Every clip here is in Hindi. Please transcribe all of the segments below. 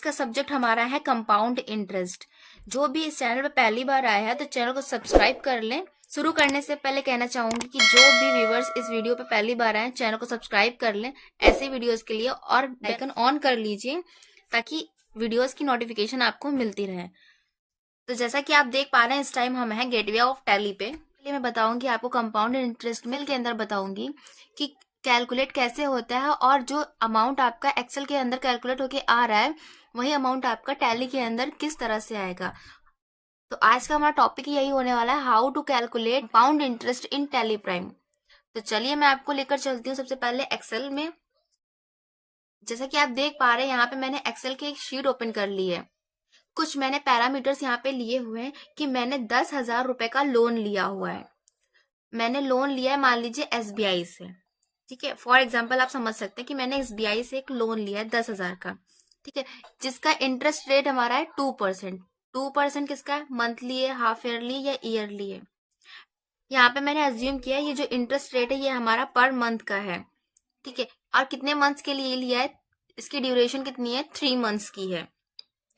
का सब्जेक्ट हमारा है कंपाउंड इंटरेस्ट। जो भी इस चैनल पर पहली बार आया है तो चैनल को सब्सक्राइब कर लें। शुरू करने से पहले कहना चाहूंगी कि जो भी व्यूवर्स इस वीडियो पे पहली बार आए चैनल को सब्सक्राइब कर लें ऐसे वीडियोस के लिए, और आइकन ऑन कर लीजिए ताकि वीडियोस की नोटिफिकेशन आपको मिलती रहे। तो जैसा कि आप देख पा रहे हैं इस टाइम हम हैं गेटवे ऑफ टैली पे। मैं बताऊंगी आपको कंपाउंड इंटरेस्ट मिल के अंदर बताऊंगी कि कैलकुलेट कैसे होता है, और जो अमाउंट आपका एक्सेल के अंदर कैलकुलेट होके आ रहा है वही अमाउंट आपका टैली के अंदर किस तरह से आएगा। तो आज का हमारा टॉपिक यही होने वाला है, how to calculate compound interest in Tally Prime. तो चलिए मैं आपको लेकर चलती हूँ सबसे पहले एक्सेल में। जैसा कि आप देख पा रहे हैं यहाँ पे मैंने एक्सेल की एक शीट ओपन कर ली है। कुछ मैंने पैरामीटर्स यहाँ पे लिए हुए हैं कि मैंने 10,000 रुपए का लोन लिया हुआ है। मैंने लोन लिया है मान लीजिए SBI से, ठीक है। फॉर एग्जाम्पल आप समझ सकते हैं कि मैंने SBI से एक लोन लिया है 10,000 का, ठीक है, जिसका इंटरेस्ट रेट हमारा है 2%। 2% किसका है, मंथली है, हाफ ईयरली या ईयरली है। यहाँ पे मैंने अज्यूम किया है ये जो इंटरेस्ट रेट है ये हमारा पर मंथ का है, ठीक है। और कितने मंथ्स के लिए लिया है, इसकी ड्यूरेशन कितनी है, 3 मंथ्स की है,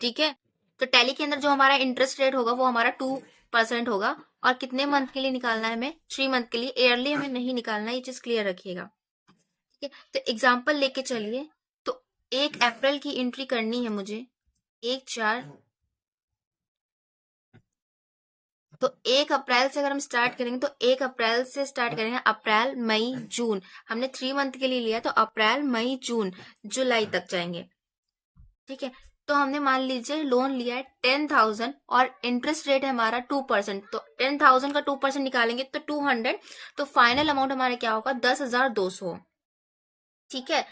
ठीक है। तो टैली के अंदर जो हमारा इंटरेस्ट रेट होगा वो हमारा 2% होगा, और कितने मंथ के लिए निकालना है हमें, 3 मंथ के लिए। ईयरली हमें नहीं निकालना है, ये चीज क्लियर रखिएगा, ठीक है। तो एग्जाम्पल लेके चलिए। तो 1 अप्रैल की एंट्री करनी है मुझे, 1/4। तो 1 अप्रैल से अगर हम स्टार्ट करेंगे तो 1 अप्रैल से स्टार्ट करेंगे, अप्रैल मई जून। हमने 3 मंथ के लिए लिया तो अप्रैल मई जून जुलाई तक जाएंगे, ठीक है। तो हमने मान लीजिए लोन लिया है 10,000 और इंटरेस्ट रेट है हमारा 2%। तो 10,000 का 2% निकालेंगे तो 200। तो फाइनल अमाउंट हमारा क्या होगा, 10,200, ठीक है।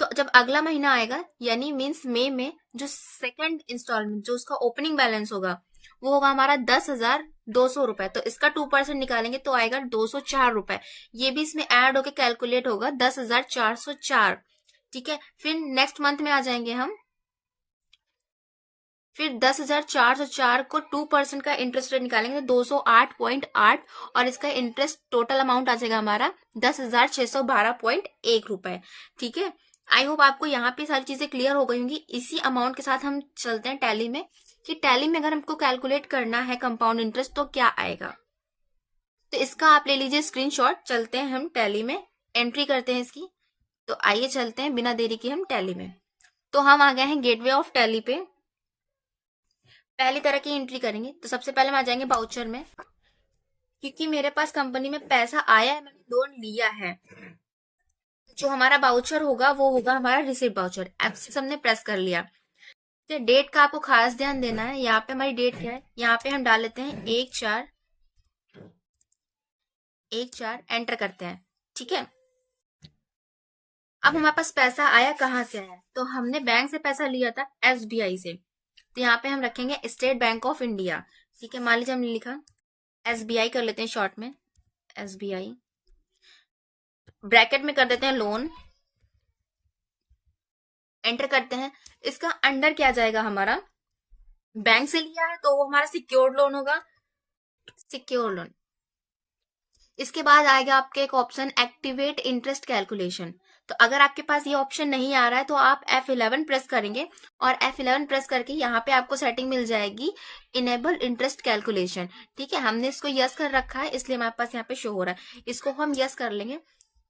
तो जब अगला महीना आएगा यानी मीन्स मई में जो सेकंड इंस्टॉलमेंट जो उसका ओपनिंग बैलेंस होगा वो होगा हमारा 10,200 रुपए। तो इसका 2% निकालेंगे तो आएगा 204 रुपए। ये भी इसमें ऐड होके कैलकुलेट होगा 10,404, ठीक है। फिर नेक्स्ट मंथ में आ जाएंगे हम, फिर 10,404 को 2% का इंटरेस्ट रेट निकालेंगे तो 208.8, और इसका इंटरेस्ट टोटल अमाउंट आ जाएगा हमारा 10,612.1 रुपए, ठीक है। आई होप आपको यहाँ पे सारी चीजें क्लियर हो गई होंगी। इसी अमाउंट के साथ हम चलते हैं टैली में, कि टैली में अगर हमको कैलकुलेट करना है कंपाउंड इंटरेस्ट तो क्या आएगा। तो इसका आप ले लीजिए स्क्रीनशॉट। चलते हैं हम टैली में, एंट्री करते हैं इसकी। तो आइए चलते हैं बिना देरी के हम टैली में। तो हम आ गए हैं गेटवे ऑफ टैली पे। पहली तरह की एंट्री करेंगे तो सबसे पहले हम आ जाएंगे बाउचर में, क्योंकि मेरे पास कंपनी में पैसा आया है, मैंने लोन लिया है। जो हमारा बाउचर होगा वो होगा हमारा रिसिप्ट बाउचर। F6 हमने प्रेस कर लिया। तो डेट का आपको खास ध्यान देना है। यहाँ पे हमारी डेट क्या है, यहाँ पे हम डाल लेते हैं 1/4 एंटर करते हैं, ठीक है। अब हमारे पास पैसा आया कहाँ से आया, तो हमने बैंक से पैसा लिया था SBI से। तो यहाँ पे हम रखेंगे स्टेट बैंक ऑफ इंडिया, ठीक है। मान लीजिए हमने लिखा SBI कर लेते हैं शॉर्ट में, SBI ब्रैकेट में कर देते हैं लोन, एंटर करते हैं। इसका अंडर क्या जाएगा, हमारा बैंक से लिया है तो वो हमारा सिक्योर्ड लोन होगा, सिक्योर लोन। इसके बाद आएगा आपके एक ऑप्शन एक्टिवेट इंटरेस्ट कैलकुलेशन। तो अगर आपके पास ये ऑप्शन नहीं आ रहा है तो आप F11 प्रेस करेंगे, और F11 प्रेस करके यहाँ पे आपको सेटिंग मिल जाएगी इनेबल इंटरेस्ट कैलकुलेशन, ठीक है। हमने इसको यस कर रखा है इसलिए हमारे पास यहाँ पे शो हो रहा है, इसको हम यस कर लेंगे।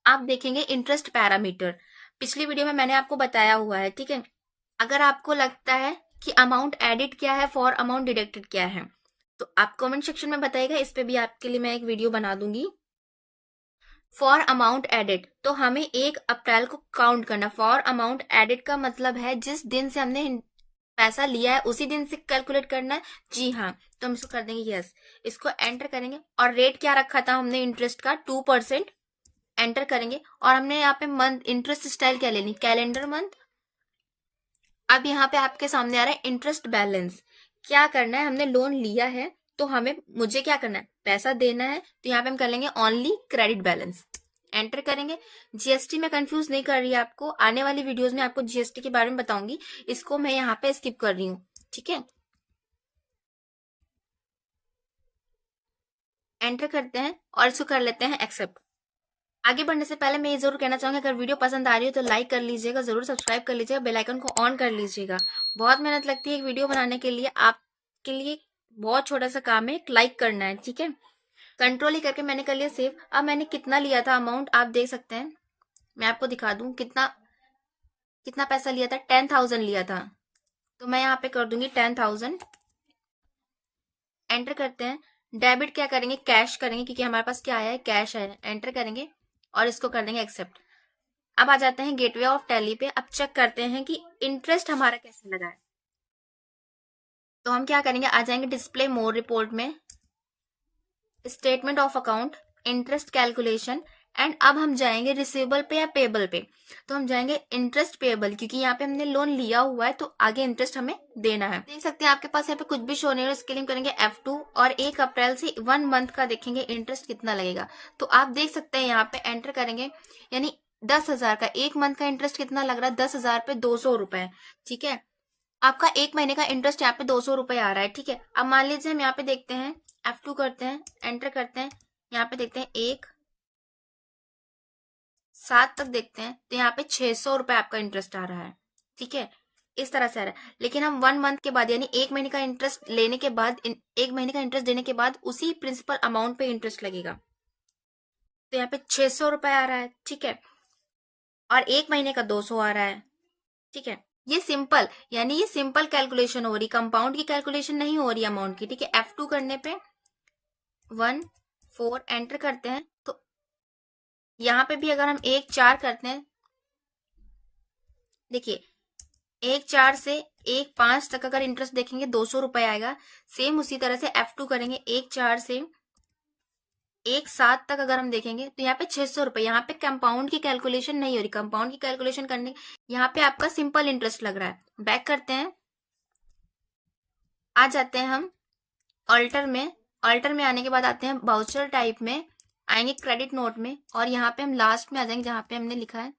आप देखेंगे इंटरेस्ट पैरामीटर, पिछली वीडियो में मैंने आपको बताया हुआ है, ठीक है। अगर आपको लगता है कि अमाउंट एडिट क्या है, फॉर अमाउंट डिडक्टेड क्या है, तो आप कमेंट सेक्शन में बताइएगा। इस पे भी आपके लिए मैं एक वीडियो बना दूंगी। फॉर अमाउंट एडिट तो हमें 1 अप्रैल को काउंट करना। फॉर अमाउंट एडिट का मतलब है जिस दिन से हमने पैसा लिया है उसी दिन से कैलकुलेट करना है, जी हाँ। तो हम इसको कर देंगे यस, इसको एंटर करेंगे। और रेट क्या रखा था हमने इंटरेस्ट का, 2%, एंटर करेंगे। और हमने यहाँ पे मंथ इंटरेस्ट स्टाइल क्या लेनी, कैलेंडर मंथ। अब यहाँ पे आपके सामने आ रहा है इंटरेस्ट बैलेंस। क्या करना है, हमने लोन लिया है तो मुझे क्या करना है, पैसा देना है। तो यहाँ पे हम कर लेंगे ओनली क्रेडिट बैलेंस, एंटर करेंगे। GST में कंफ्यूज नहीं कर रही है आपको, आने वाली वीडियोस में आपको GST के बारे में बताऊंगी, इसको मैं यहाँ पे स्किप कर रही हूँ, ठीक है। एंटर करते हैं और इसको कर लेते हैं एक्सेप्ट। आगे बढ़ने से पहले मैं ये जरूर कहना चाहूंगी, अगर वीडियो पसंद आ रही हो तो लाइक कर लीजिएगा, जरूर सब्सक्राइब कर लीजिएगा, बेल आइकन को ऑन कर लीजिएगा। बहुत मेहनत लगती है एक वीडियो बनाने के लिए, आपके लिए बहुत छोटा सा काम है, एक लाइक करना है, ठीक है। कंट्रोल ही करके मैंने कर लिया सेव। अब मैंने कितना लिया था अमाउंट आप देख सकते हैं, मैं आपको दिखा दूं कितना कितना पैसा लिया था। 10,000 लिया था, तो मैं यहाँ पे कर दूंगी 10,000। एंटर करते हैं। डेबिट क्या करेंगे, कैश करेंगे, क्योंकि हमारे पास क्या आया है, कैश है। एंटर करेंगे और इसको कर देंगे एक्सेप्ट। अब आ जाते हैं गेटवे ऑफ टैली पे। अब चेक करते हैं कि इंटरेस्ट हमारा कैसे लगा है। तो हम क्या करेंगे, आ जाएंगे डिस्प्ले मोर रिपोर्ट में, statement of account, interest calculation, and अब हम जाएंगे रिसीवेबल पे या पेबल पे। तो हम जाएंगे इंटरेस्ट पेबल, क्योंकि यहाँ पे हमने लोन लिया हुआ है तो आगे इंटरेस्ट हमें देना है। देख सकते हैं आपके पास यहाँ पे कुछ भी शो नहीं है, इसके लिए हम करेंगे F2 और 1 अप्रैल से 1 मंथ का देखेंगे इंटरेस्ट कितना लगेगा। तो आप देख सकते हैं यहाँ पे एंटर करेंगे, यानी 10,000 का 1 मंथ का इंटरेस्ट कितना लग रहा है, 10,000 पे 200 रुपए, ठीक है। आपका 1 महीने का इंटरेस्ट यहाँ पे 200 रुपए आ रहा है, ठीक है। अब मान लीजिए हम यहाँ पे देखते हैं, F2 करते हैं, एंटर करते हैं, यहाँ पे देखते हैं 1/7 तक देखते हैं, तो यहाँ पे 600 रुपए आपका इंटरेस्ट आ रहा है, ठीक है। इस तरह से आ रहा है। लेकिन हम 1 मंथ के बाद यानी 1 महीने का इंटरेस्ट लेने के बाद, 1 महीने का इंटरेस्ट देने के बाद उसी प्रिंसिपल अमाउंट पे इंटरेस्ट लगेगा, तो यहाँ पे 600 रुपए आ रहा है, ठीक है। और 1 महीने का 200 आ रहा है, ठीक है। ये सिंपल, यानी ये सिंपल कैलकुलेशन हो रही, कंपाउंड की कैलकुलेशन नहीं हो रही अमाउंट की, ठीक है। F2 करने पे 1/4 एंटर करते हैं, तो यहाँ पे भी अगर हम 1/4 करते हैं, देखिए 1/4 से 1/5 तक अगर इंटरेस्ट देखेंगे 200 रुपए आएगा। सेम उसी तरह से F2 करेंगे, 1/4 से 1/7 तक अगर हम देखेंगे तो यहाँ पे 600 रुपए। यहाँ पे कंपाउंड की कैलकुलेशन नहीं हो रही, कंपाउंड की कैलकुलेशन करने यहाँ पे आपका सिंपल इंटरेस्ट लग रहा है। बैक करते हैं, आ जाते हैं हम ऑल्टर में। ऑल्टर में आने के बाद आते हैं वाउचर टाइप में, आएंगे क्रेडिट नोट में, और यहाँ पे हम लास्ट में आ जाएंगे जहां पे हमने लिखा है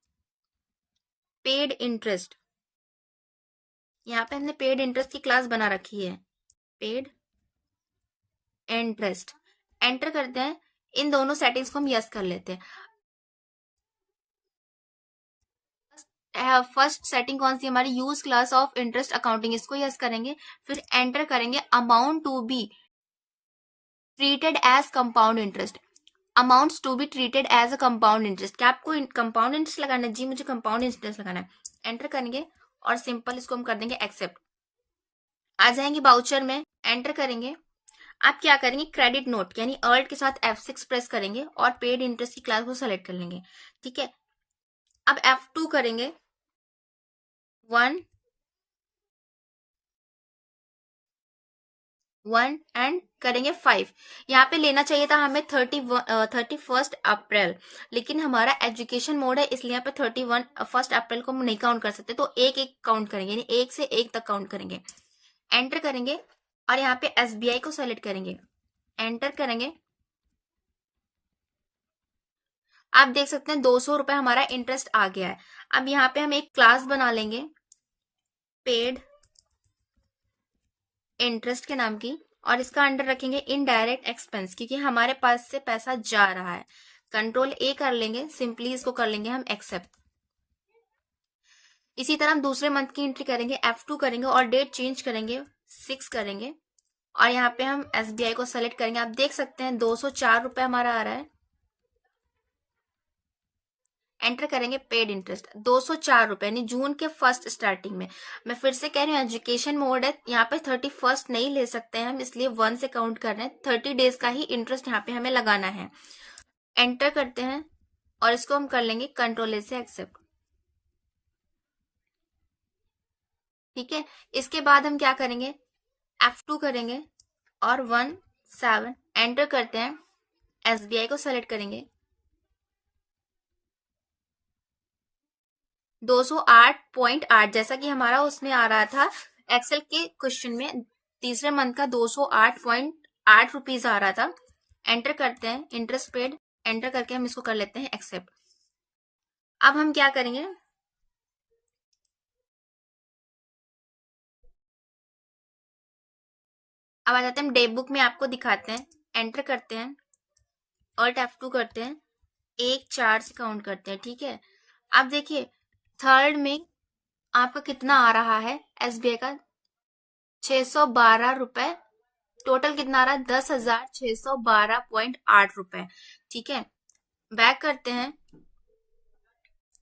पेड इंटरेस्ट। यहाँ पे हमने पेड इंटरेस्ट की क्लास बना रखी है, पेड इंटरेस्ट। एंटर करते हैं, इन दोनों सेटिंग्स को हम यस कर लेते हैं। फर्स्ट सेटिंग कौन सी हमारी, use class of interest accounting, इसको यस करेंगे। फिर एंटर करेंगे amount to be treated as compound interest, amounts to be treated as a compound interest. क्या आपको कंपाउंड इंटरेस्ट लगाना है, जी मुझे कंपाउंड इंटरेस्ट लगाना है। एंटर करेंगे और सिंपल इसको हम कर देंगे एक्सेप्ट। आ जाएंगे बाउचर में, एंटर करेंगे। आप क्या करेंगे, क्रेडिट नोट यानी अर्ल्ट के साथ F6 प्रेस करेंगे और पेड इंटरेस्ट की क्लास को सेलेक्ट कर लेंगे, ठीक है। अब F2 करेंगे 1 एंड करेंगे 5। यहाँ पे लेना चाहिए था हमें 31 अप्रैल, लेकिन हमारा एजुकेशन मोड है इसलिए यहाँ पे 31 अप्रैल को हम नहीं काउंट कर सकते, तो एक एक काउंट करेंगे, यानी 1 से 1 तक काउंट करेंगे। एंटर करेंगे और यहाँ पे SBI को सेलेक्ट करेंगे, एंटर करेंगे। आप देख सकते हैं 200 रुपए हमारा इंटरेस्ट आ गया है। अब यहाँ पे हम एक क्लास बना लेंगे पेड इंटरेस्ट के नाम की, और इसका अंडर रखेंगे इनडायरेक्ट एक्सपेंस, क्योंकि हमारे पास से पैसा जा रहा है। कंट्रोल A कर लेंगे, सिंपली इसको कर लेंगे हम एक्सेप्ट। इसी तरह हम दूसरे मंथ की एंट्री करेंगे, F2 करेंगे और डेट चेंज करेंगे, 6 करेंगे, और यहाँ पे हम SBI को सेलेक्ट करेंगे। आप देख सकते हैं 204 रुपए हमारा आ रहा है। एंटर करेंगे पेड इंटरेस्ट 204 रुपए, यानी जून के फर्स्ट स्टार्टिंग में। मैं फिर से कह रही हूँ एजुकेशन मोड है, यहाँ पे 31 नहीं ले सकते हैं हम, इसलिए 1 से काउंट कर रहे हैं। 30 डेज का ही इंटरेस्ट यहाँ पे हमें लगाना है। एंटर करते हैं और इसको हम कर लेंगे कंट्रोल A से एक्सेप्ट, ठीक है। इसके बाद हम क्या करेंगे, F2 करेंगे और 1/7 एंटर करते हैं, SBI को सेलेक्ट करेंगे, 208.8 जैसा कि हमारा उसमें आ रहा था एक्सेल के क्वेश्चन में, तीसरे मंथ का 208.8 रुपीज आ रहा था। एंटर करते हैं इंटरेस्ट पेड, एंटर करके हम इसको कर लेते हैं एक्सेप्ट। अब हम क्या करेंगे, अब आ जाते हैं डे बुक में, आपको दिखाते हैं। एंटर करते हैं, Alt F2 करते हैं, 1 4 से काउंट करते हैं, ठीक है। अब देखिए थर्ड में आपका कितना आ रहा है SBI का, 612 रुपए। टोटल कितना आ रहा है, 10,612.8 रुपए, ठीक है। बैक करते हैं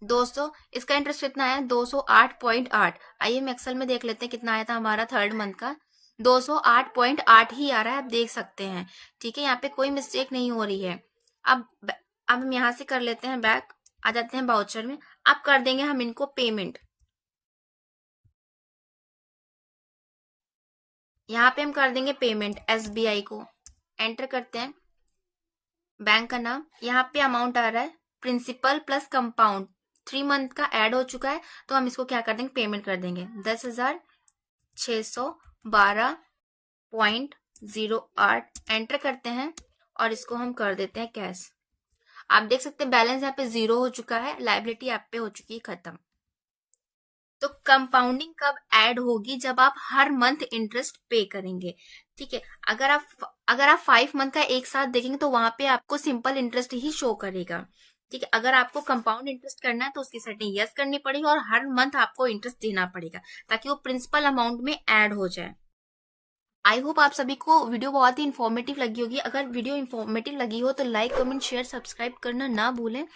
200, इसका इंटरेस्ट कितना है 208.8। आइए हम एक्सेल में देख लेते हैं कितना आया था हमारा थर्ड मंथ का। 208.8 ही आ रहा है, आप देख सकते हैं, ठीक है। यहाँ पे कोई मिस्टेक नहीं हो रही है। अब हम यहाँ से कर लेते हैं बैक, आ जाते हैं बाउचर में। अब कर देंगे हम इनको पेमेंट। यहाँ पे हम कर देंगे पेमेंट SBI को। एंटर करते हैं बैंक का नाम, यहाँ पे अमाउंट आ रहा है प्रिंसिपल प्लस कंपाउंड, 3 मंथ का ऐड हो चुका है, तो हम इसको क्या कर देंगे, पेमेंट कर देंगे 10,612.08। एंटर करते हैं और इसको हम कर देते हैं कैश। आप देख सकते हैं बैलेंस यहाँ पे 0 हो चुका है, लायबिलिटी आप पे हो चुकी है खत्म। तो कंपाउंडिंग कब ऐड होगी, जब आप हर मंथ इंटरेस्ट पे करेंगे, ठीक है। अगर आप 5 मंथ का एक साथ देखेंगे तो वहां पे आपको सिंपल इंटरेस्ट ही शो करेगा, ठीक है। अगर आपको कंपाउंड इंटरेस्ट करना है तो उसकी सेटिंग यस करनी पड़ेगी और हर मंथ आपको इंटरेस्ट देना पड़ेगा ताकि वो प्रिंसिपल अमाउंट में ऐड हो जाए। आई होप आप सभी को वीडियो बहुत ही इन्फॉर्मेटिव लगी होगी। अगर वीडियो इन्फॉर्मेटिव लगी हो तो लाइक कमेंट शेयर सब्सक्राइब करना ना भूलें।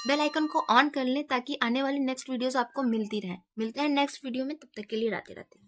बेल आइकन को ऑन कर लें ताकि आने वाली नेक्स्ट वीडियोस आपको मिलती रहे। मिलते हैं नेक्स्ट वीडियो में, तब तक के लिए राधे राधे।